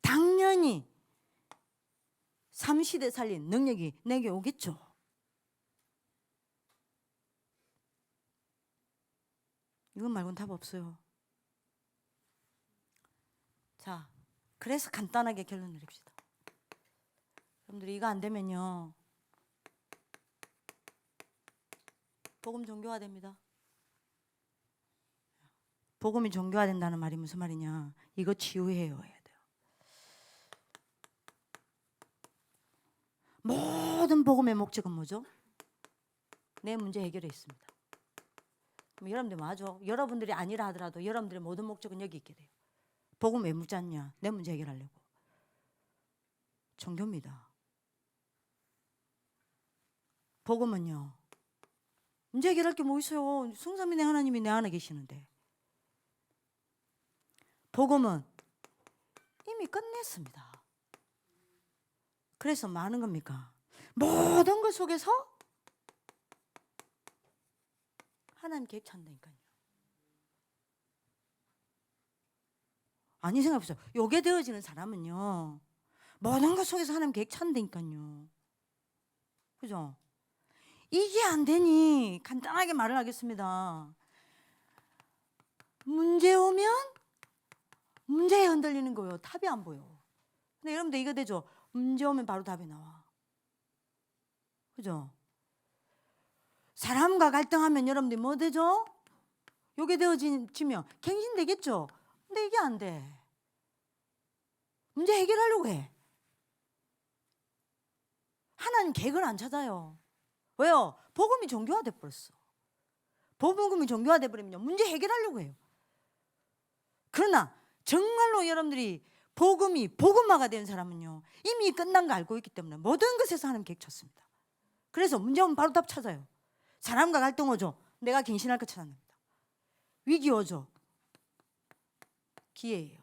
당연히 삼시대 살린 능력이 내게 오겠죠. 이건 말고는 답 없어요. 자, 그래서 간단하게 결론 내립시다. 여러분들 이거 안 되면요, 복음 종교화됩니다. 복음이 종교화된다는 말이 무슨 말이냐? 이거 치유해야 돼요. 모든 복음의 목적은 뭐죠? 내 문제 해결에 있습니다. 그럼 여러분들 맞아. 여러분들이 아니라 하더라도 여러분들의 모든 목적은 여기 있게 돼요. 복음 왜 묻지 않냐? 내 문제 해결하려고. 종교입니다. 복음은요, 문제 해결할 게 뭐 있어요? 성삼위의 하나님이 내 안에 계시는데. 복음은 이미 끝냈습니다. 그래서 많은 겁니까? 모든 것 속에서 하나님 계획 찾는다니까요. 아니 생각해보세요. 요게 되어지는 사람은요, 모든 것 속에서 하나님 계획 찾는다니까요. 그죠? 이게 안 되니 간단하게 말을 하겠습니다. 문제 오면 문제에 흔들리는 거예요. 답이 안 보여. 근데 여러분들 이거 되죠? 문제 오면 바로 답이 나와. 그죠? 사람과 갈등하면 여러분들 뭐 되죠? 요게 되어지면 갱신되겠죠? 근데 이게 안 돼. 문제 해결하려고 해. 하나님 계획을 안 찾아요. 왜요? 복음이 정교화돼 버렸어. 복음이 정교화돼 버리면 문제 해결하려고 해요. 그러나 정말로 여러분들이 복음이 복음화가 된 사람은요, 이미 끝난 거 알고 있기 때문에 모든 것에서 하나님 계획 쳤습니다. 그래서 문제 오면 바로 답 찾아요. 사람과 갈등 오죠. 내가 갱신할 것 찾아냅니다. 위기 오죠. 기회예요.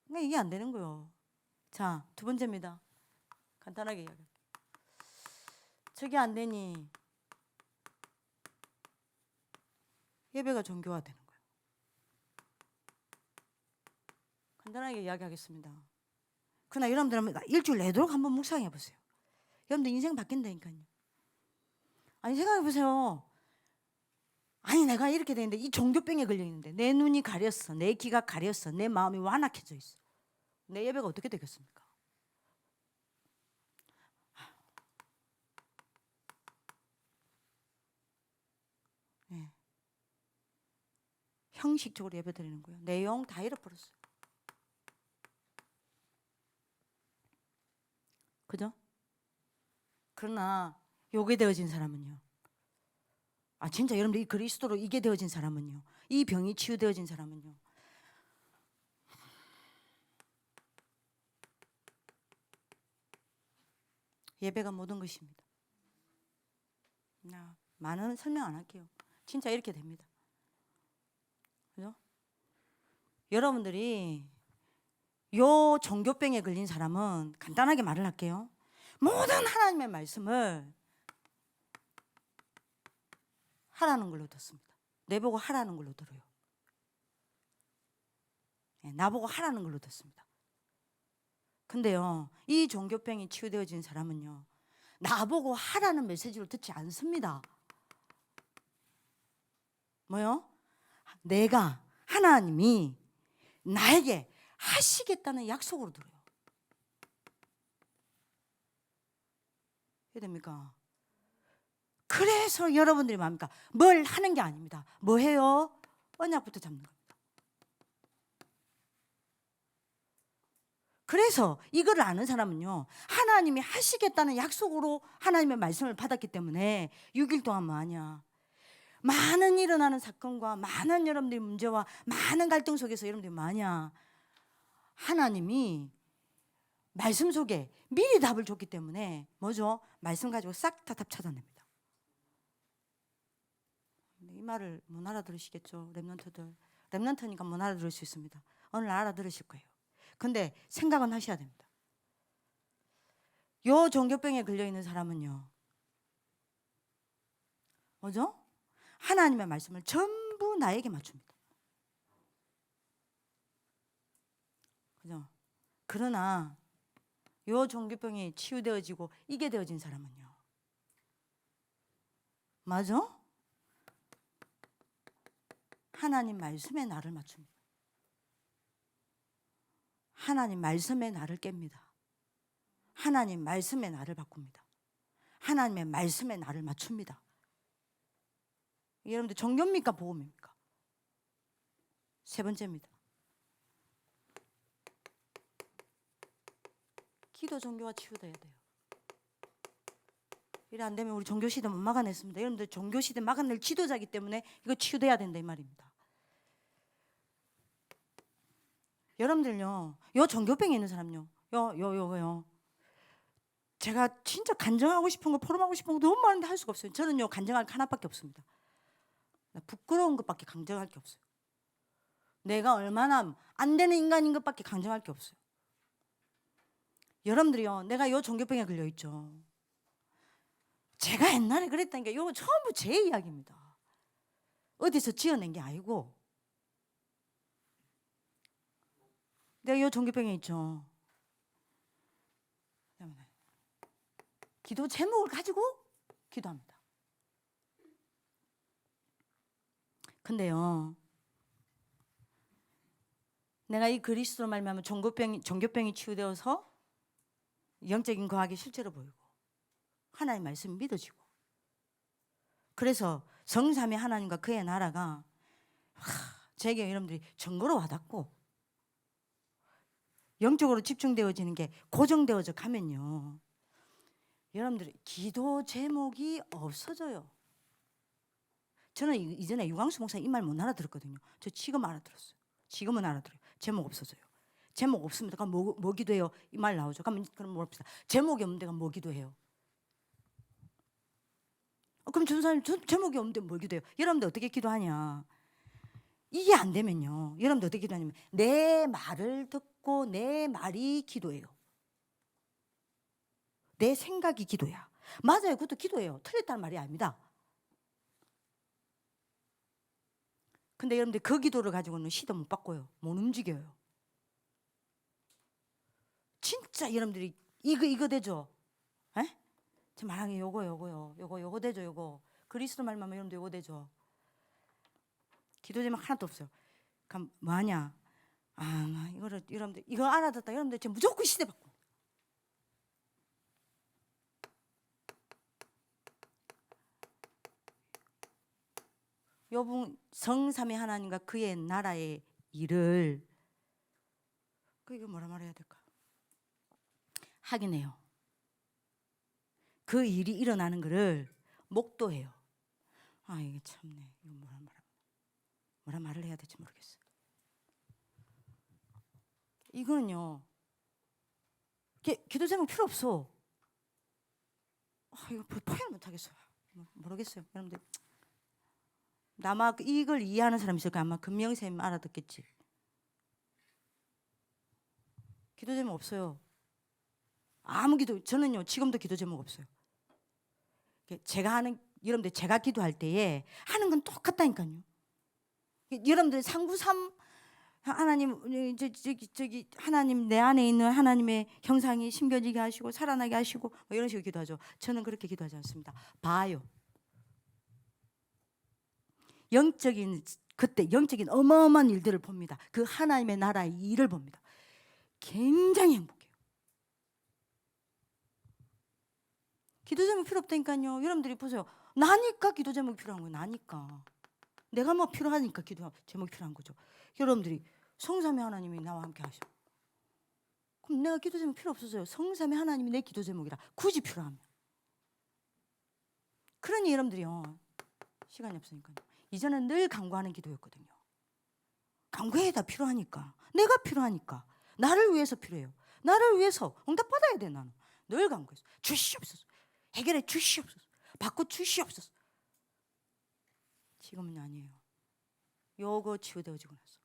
그러니까 이게 안 되는 거예요. 자, 두 번째입니다. 간단하게 이야기할게요. 저게 안 되니 예배가 정교화되는 거예요. 간단하게 이야기하겠습니다. 그러나 여러분들 한번 일주일 내도록 한번 묵상해 보세요. 여러분들 인생 바뀐다니까요. 아니 생각해 보세요. 아니 내가 이렇게 되는데 이 종교병에 걸려 있는데 내 눈이 가렸어, 내 귀가 가렸어, 내 마음이 완악해져 있어. 내 예배가 어떻게 되겠습니까? 네. 형식적으로 예배 드리는 거예요. 내용 다 잃어버렸어요. 그죠? 그러나 요게 되어진 사람은요. 아 진짜 여러분들 이 그리스도로 이게 되어진 사람은요. 이 병이 치유되어진 사람은요. 예배가 모든 것입니다. 많은 설명 안 할게요. 진짜 이렇게 됩니다. 그죠? 여러분들이 요 종교병에 걸린 사람은 간단하게 말을 할게요. 모든 하나님의 말씀을 하라는 걸로 듣습니다. 내보고 하라는 걸로 들어요. 나보고 하라는 걸로 듣습니다. 근데요, 이 종교병이 치유되어진 사람은요, 나보고 하라는 메시지를 듣지 않습니다. 뭐요? 내가 하나님이 나에게 하시겠다는 약속으로 들어요. 됩니까? 그래서 여러분들이 뭡니까? 뭘 하는 게 아닙니다. 뭐 해요? 언약부터 잡는 겁니다. 그래서 이걸 아는 사람은요, 하나님이 하시겠다는 약속으로 하나님의 말씀을 받았기 때문에 6일 동안 뭐하냐? 많은 일어나는 사건과 많은 여러분들의 문제와 많은 갈등 속에서 여러분들이 뭐하냐? 하나님이 말씀 속에 미리 답을 줬기 때문에 뭐죠? 말씀 가지고 싹 다 답 찾아냅니다. 이 말을 못 알아들으시겠죠? 랩런트들. 랩런트니까 못 알아들을 수 있습니다. 오늘 알아들으실 거예요. 근데 생각은 하셔야 됩니다. 요 종교병에 걸려있는 사람은요, 뭐죠? 하나님의 말씀을 전부 나에게 맞춥니다. 그죠? 그러나 요 종교병이 치유되어지고 이게 되어진 사람은요, 맞아? 하나님 말씀에 나를 맞춥니다. 하나님 말씀에 나를 깹니다. 하나님 말씀에 나를 바꿉니다. 하나님의 말씀에 나를 맞춥니다. 여러분들 종교입니까? 복음입니까? 세 번째입니다. 기도 종교가 치유돼야 돼요. 이래 안 되면 우리 종교시대 못 막아냈습니다. 여러분들 종교시대 막아낼 지도자이기 때문에 이거 치유돼야 된다 이 말입니다. 여러분들요, 요 종교병에 있는 사람요, 요 제가 진짜 간증하고 싶은 거, 포럼하고 싶은 거 너무 많은데 할 수가 없어요. 저는요, 간증할 게 하나밖에 없습니다. 부끄러운 것밖에 강정할 게 없어요. 내가 얼마나 안 되는 인간인 것밖에 강정할 게 없어요. 여러분들이요, 내가 요 종교병에 걸려 있죠. 제가 옛날에 그랬다니까 이거 전부 제 이야기입니다. 어디서 지어낸 게 아니고 내가 요 종교병에 있죠. 기도 제목을 가지고 기도합니다. 근데요, 내가 이 그리스도로 말미암아 종교병이 치유되어서 영적인 거하게 실제로 보이고 하나님 말씀이 믿어지고, 그래서 성삼위 하나님과 그의 나라가 제게 여러분들이 증거로 와닿고 영적으로 집중되어지는 게 고정되어져 가면요, 여러분들 기도 제목이 없어져요. 저는 이전에 유광수 목사님 이 말 못 알아들었거든요. 저 지금 알아들었어요. 지금은 알아들어요. 제목 없어져요. 제목 없습니다. 그럼 뭐 기도해요? 이 말 나오죠. 그럼 물어봅시다. 제목이 없는데 그럼 뭐 기도해요? 그럼 전사님 제목이 없는데 뭘 기도해요? 여러분들 어떻게 기도하냐? 이게 안 되면요. 여러분들 어떻게 기도하냐면 내 말을 듣고 내 말이 기도예요. 내 생각이 기도야. 맞아요. 그것도 기도예요. 틀렸다는 말이 아닙니다. 근데 여러분들 그 기도를 가지고는 시도 못 바꿔요. 못 움직여요. 진짜 여러분들이 이거 되죠? 에? 제 말하는 게 요거 되죠? 요거 그리스도 말만 여러분들 요거 되죠? 기도 제목 하나도 없어요. 그럼 뭐하냐? 이거를 여러분들 이거 알아듣다 여러분들 지금 무조건 시대 바꿔. 여분 성삼위 하나님과 그의 나라의 일을 이거 뭐라 말해야 될까? 하긴 해요. 그 일이 일어나는 것을 목도해요. 이게 참네. 이거 뭐라 말을 해야 될지 모르겠어요. 이거는요. 기도 제목 필요 없어. 이거 표현 못 하겠어요. 모르겠어요. 여러분들 아마 이걸 이해하는 사람이 있을까? 아마 금명쌤 알아듣겠지. 기도 제목 없어요. 아무 기도 저는요 지금도 기도 제목 없어요. 제가 하는 여러분들 제가 기도할 때에 하는 건 똑같다니까요. 여러분들 상구삼 하나님 저기 하나님 내 안에 있는 하나님의 형상이 심겨지게 하시고 살아나게 하시고 뭐 이런 식으로 기도하죠. 저는 그렇게 기도하지 않습니다. 봐요. 그때 영적인 어마어마한 일들을 봅니다. 그 하나님의 나라의 일을 봅니다. 굉장히 행복해요. 기도 제목 필요 없다니까요. 여러분들이 보세요. 나니까 기도 제목이 필요한 거예요. 나니까. 내가 뭐 필요하니까 기도 제목이 필요한 거죠. 여러분들이 성삼위 하나님이 나와 함께 하셔. 그럼 내가 기도 제목 필요 없어져요. 성삼위 하나님이 내 기도 제목이라 굳이 필요하면. 그러니 여러분들이요. 시간이 없으니까요. 이전엔 늘 간구하는 기도였거든요. 간구해야 필요하니까. 내가 필요하니까. 나를 위해서 필요해요. 나를 위해서 응답받아야 돼 나는. 늘 간구했어. 주시옵소서. 해결해 주시옵소서. 바꿔 주시옵소서. 지금은 아니에요. 요거 치유되어지고 나서.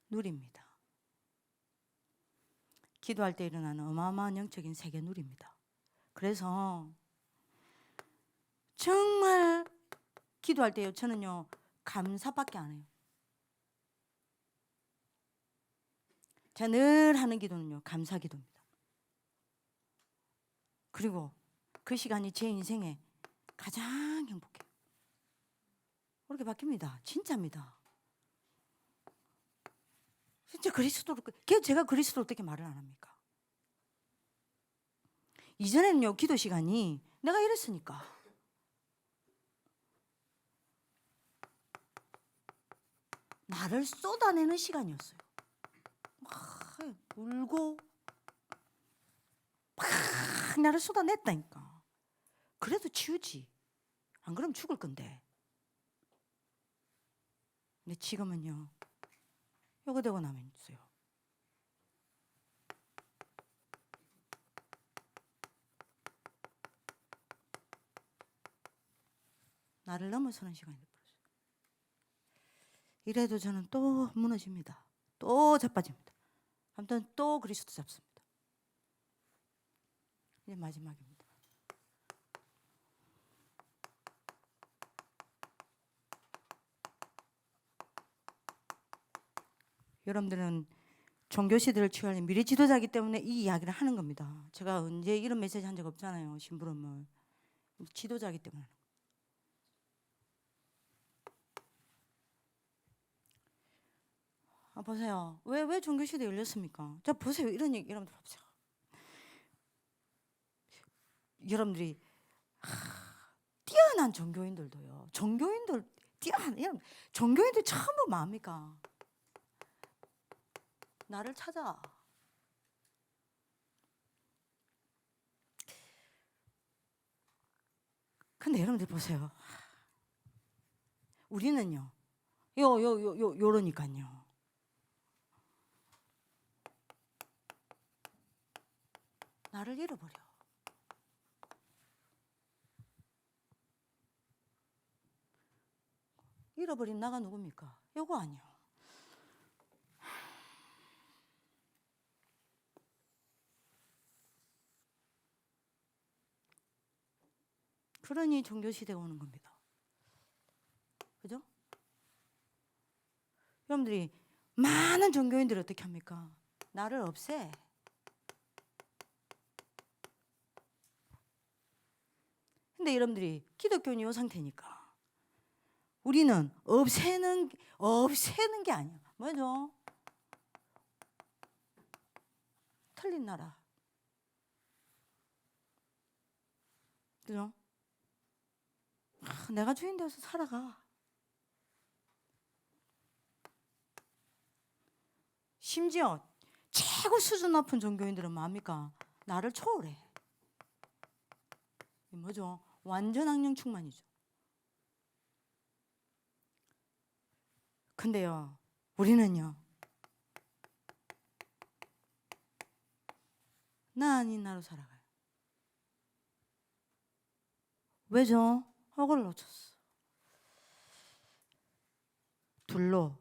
누립니다. 기도할 때 일어나는 어마어마한 영적인 세계 누립니다. 그래서 정말 기도할 때요 저는요 감사밖에 안 해요. 제가 늘 하는 기도는요 감사 기도입니다. 그리고 그 시간이 제 인생에 가장 행복해요. 그렇게 바뀝니다. 진짜입니다. 진짜 그리스도로 제가 그리스도로 어떻게 말을 안 합니까? 이전에는요 기도 시간이 내가 이랬으니까 나를 쏟아내는 시간이었어요. 막 울고 막 나를 쏟아냈다니까. 그래도 치우지. 안 그러면 죽을 건데. 근데 지금은요 요거 되고 나면 있어요. 나를 넘어서는 시간이 돼버렸어요. 이래도 저는 또 무너집니다. 또 자빠집니다. 아무튼 또 그리스도 잡습니다. 이제 마지막입니다. 여러분들은 종교 시대를 치유하는 미래 지도자이기 때문에 이 이야기를 하는 겁니다. 제가 언제 이런 메시지 한 적 없잖아요. 심부름을. 지도자이기 때문에. 보세요. 왜 종교 시대 열렸습니까? 자 보세요. 이런 얘기 여러분들 보세요. 여러분들이 뛰어난 종교인들도요. 종교인들 이런 종교인들 전부 뭐합니까? 나를 찾아. 근데 여러분들 보세요. 우리는요. 요러니까요. 나를 잃어버려. 잃어버린 나가 누굽니까? 요거 아니요. 그러니 종교시대가 오는 겁니다. 그죠? 여러분들이 많은 종교인들이 어떻게 합니까? 나를 없애. 근데 여러분들이 기독교는 이 상태니까 우리는 없애는 게 아니야. 뭐죠? 틀린 나라. 그죠? 내가 주인 되어서 살아가. 심지어 최고 수준 높은 종교인들은 뭡니까? 나를 초월해. 뭐죠? 완전 악령 충만이죠. 근데요, 우리는요, 나 아닌 나로 살아가요. 왜죠? 허를 놓쳤어. 둘로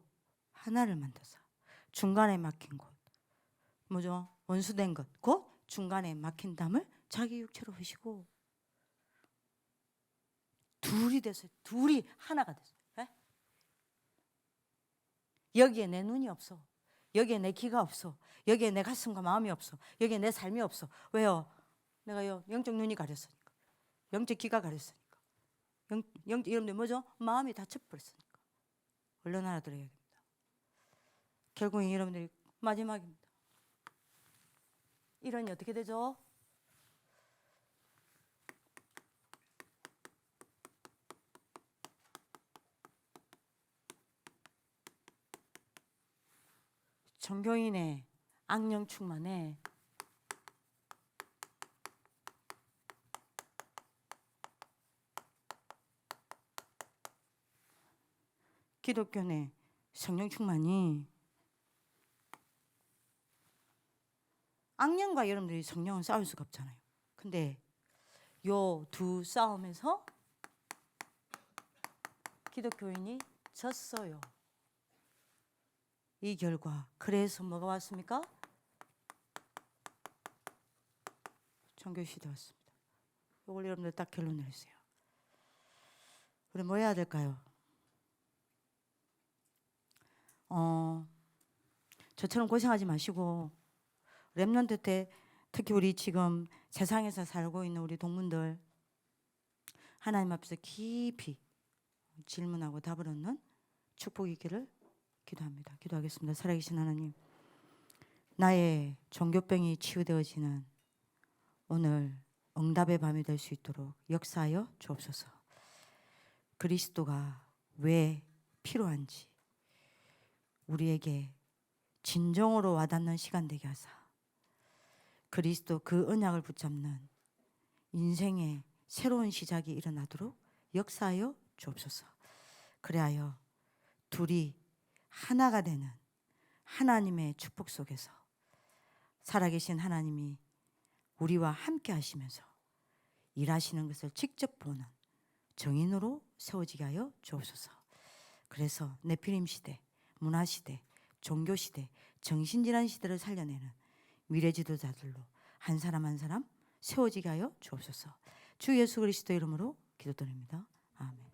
하나를 만들어서 중간에 막힌 곳, 뭐죠? 원수된 것, 곧 중간에 막힌 담을 자기 육체로 흐시고 둘이 됐어요. 둘이 하나가 됐어요. 에? 여기에 내 눈이 없어. 여기에 내 귀가 없어. 여기에 내 가슴과 마음이 없어. 여기에 내 삶이 없어. 왜요? 내가요 영적 눈이 가렸으니까. 영적 귀가 가렸으니까. 여러분들 뭐죠? 마음이 닫혀버렸으니까. 얼른 알아들어야 됩니다. 결국 여러분들이 마지막입니다. 이론이 어떻게 되죠? 종교인의 악령 충만에 기독교의 성령 충만이 악령과 여러분들이 성령은 싸울 수가 없잖아요. 근데 요 두 싸움에서 기독교인이 졌어요. 이 결과 그래서 뭐가 왔습니까? 종교시대 왔습니다. 이걸 여러분들 딱 결론 내리세요. 우리 뭐 해야 될까요? 저처럼 고생하지 마시고 렘넌트 때 특히 우리 지금 세상에서 살고 있는 우리 동문들 하나님 앞에서 깊이 질문하고 답을 얻는 축복이 있기를 기도합니다. 기도하겠습니다. 살아계신 하나님, 나의 종교병이 치유되어지는 오늘 응답의 밤이 될 수 있도록 역사하여 주옵소서. 그리스도가 왜 필요한지 우리에게 진정으로 와닿는 시간 되게 하사 그리스도 그 언약을 붙잡는 인생의 새로운 시작이 일어나도록 역사하여 주옵소서. 그리하여 둘이 하나가 되는 하나님의 축복 속에서 살아계신 하나님이 우리와 함께 하시면서 일하시는 것을 직접 보는 정인으로 세워지게 하여 주옵소서. 그래서 네피림 시대, 문화 시대, 종교 시대, 정신질환 시대를 살려내는 미래 지도자들로 한 사람 한 사람 세워지게 하여 주옵소서. 주 예수 그리스도 이름으로 기도드립니다. 아멘.